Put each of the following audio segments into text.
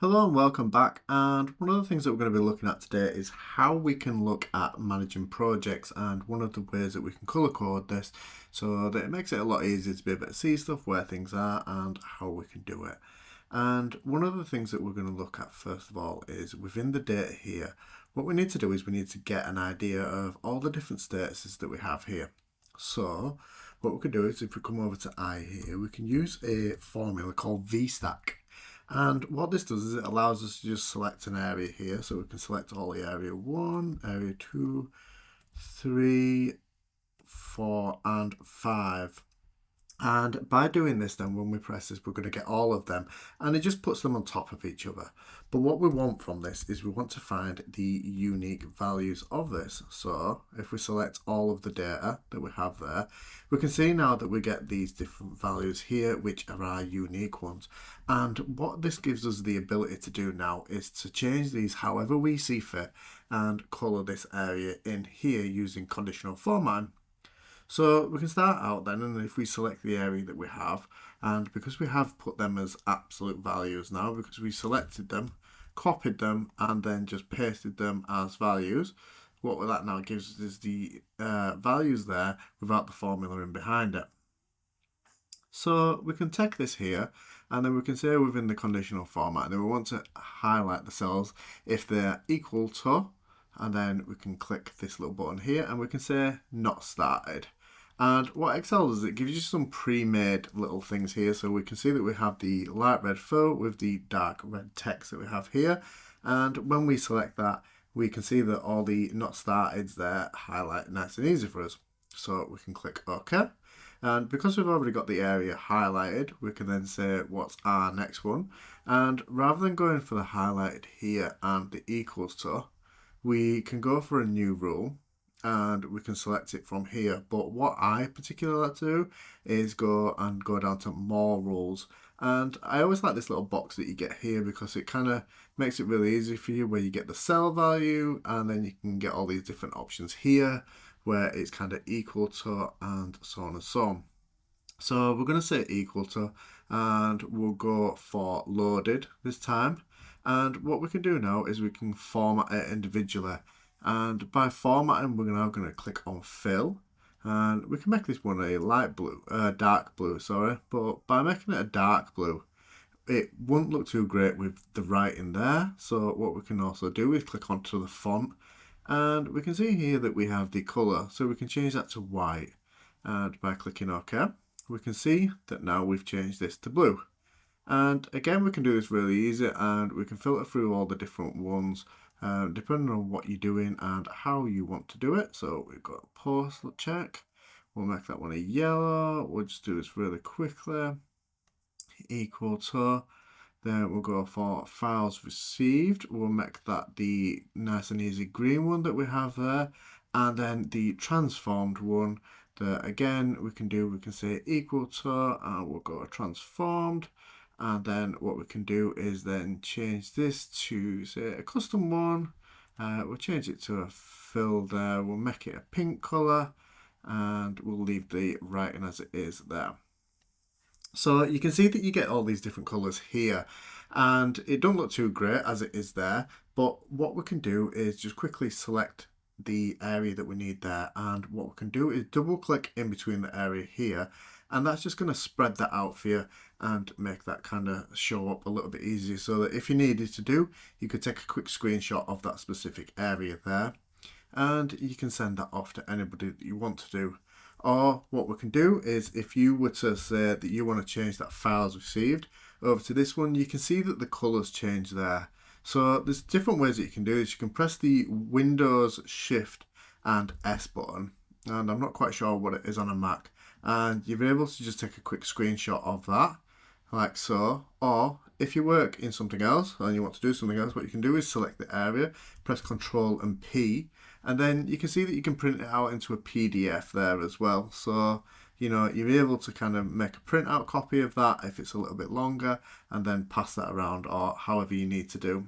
Hello and welcome back. And one of the things that we're going to be looking at today is how we can look at managing projects, and one of the ways that we can color code this so that it makes it a lot easier to be able to see stuff, where things are and how we can do it. And one of the things that we're going to look at first of all is within the data here, what we need to do is we need to get an idea of all the different statuses that we have here. So what we can do is if we come over to I here, we can use a formula called VStack. And what this does is it allows us to just select an area here. So we can select all the area 1, area 2, 3, 4 and 5. And by doing this, then when we press this, we're going to get all of them, and it just puts them on top of each other. But what we want from this is we want to find the unique values of this. So if we select all of the data that we have there, we can see now that we get these different values here, which are our unique ones. And what this gives us the ability to do now is to change these however we see fit and color this area in here using conditional formatting. So we can start out then, and if we select the area that we have, and because we have put them as absolute values now, because we selected them, copied them, and then just pasted them as values, what that now gives us is the values there without the formula in behind it. So we can take this here, and then we can say within the conditional format, and then we want to highlight the cells if they're equal to, and then we can click this little button here and we can say not started. And what Excel does, it gives you some pre-made little things here. So we can see that we have the light red fill with the dark red text that we have here. And when we select that, we can see that all the not starteds there highlight nice and easy for us. So we can click OK. And because we've already got the area highlighted, we can then say what's our next one. And rather than going for the highlighted here and the equals to, we can go for a new rule and we can select it from here. But what I particularly like to do is go down to more rules. And I always like this little box that you get here because it kind of makes it really easy for you, where you get the cell value and then you can get all these different options here where it's kind of equal to and so on and so on. So we're going to say equal to, and we'll go for loaded this time. And what we can do now is we can format it individually. And by formatting, we're now going to click on fill. And we can make this one a light blue, dark blue, sorry. But by making it a dark blue, it won't look too great with the writing there. So what we can also do is click onto the font. And we can see here that we have the color. So we can change that to white. And by clicking OK, we can see that now we've changed this to blue. And again, we can do this really easy, and we can filter through all the different ones depending on what you're doing and how you want to do it. So we've got post check. We'll make that one a yellow. We'll just do this really quickly. Equal to. Then we'll go for files received. We'll make that the nice and easy green one that we have there. And then the transformed one that again we can say equal to, and we'll go transformed. And then what we can do is then change this to say a custom one. We'll change it to a fill there. We'll make it a pink color and we'll leave the writing as it is there. So you can see that you get all these different colors here, and it don't look too great as it is there. But what we can do is just quickly select the area that we need there, and what we can do is double click in between the area here, and that's just going to spread that out for you and make that kind of show up a little bit easier, so that if you needed to do, you could take a quick screenshot of that specific area there and you can send that off to anybody that you want to do. Or what we can do is, if you were to say that you want to change that files received over to this one, you can see that the colors change there. So there's different ways that you can do this. You can press the Windows Shift and S button, and I'm not quite sure what it is on a Mac, and you're able to just take a quick screenshot of that like so. Or if you work in something else and you want to do something else, what you can do is select the area, press Ctrl and P, and then you can see that you can print it out into a PDF there as well. So you're able to kind of make a printout copy of that if it's a little bit longer, and then pass that around or however you need to do.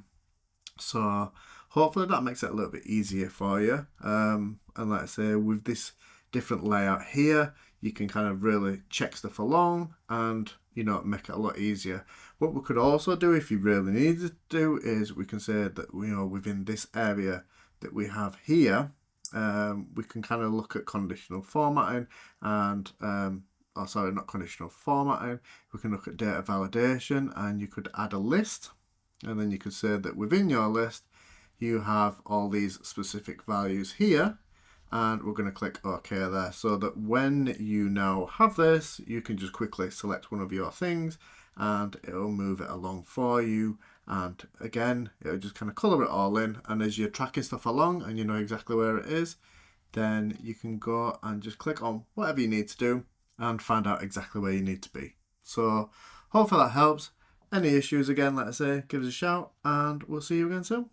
So hopefully that makes it a little bit easier for you. And like I say, with this different layout here, you can kind of really check stuff along, and make it a lot easier. What we could also do, if you really needed to do, is we can say that within this area that we have here, we can kind of look at conditional formatting and oh sorry, not conditional formatting. We can look at data validation, and you could add a list, and then you could say that within your list you have all these specific values here, and we're going to click OK there, so that when you now have this, you can just quickly select one of your things and it'll move it along for you. And again, it'll just kind of colour it all in, and as you're tracking stuff along and you know exactly where it is, then you can go and just click on whatever you need to do and find out exactly where you need to be. So hopefully that helps. Any issues, again, like I say, give us a shout, and we'll see you again soon.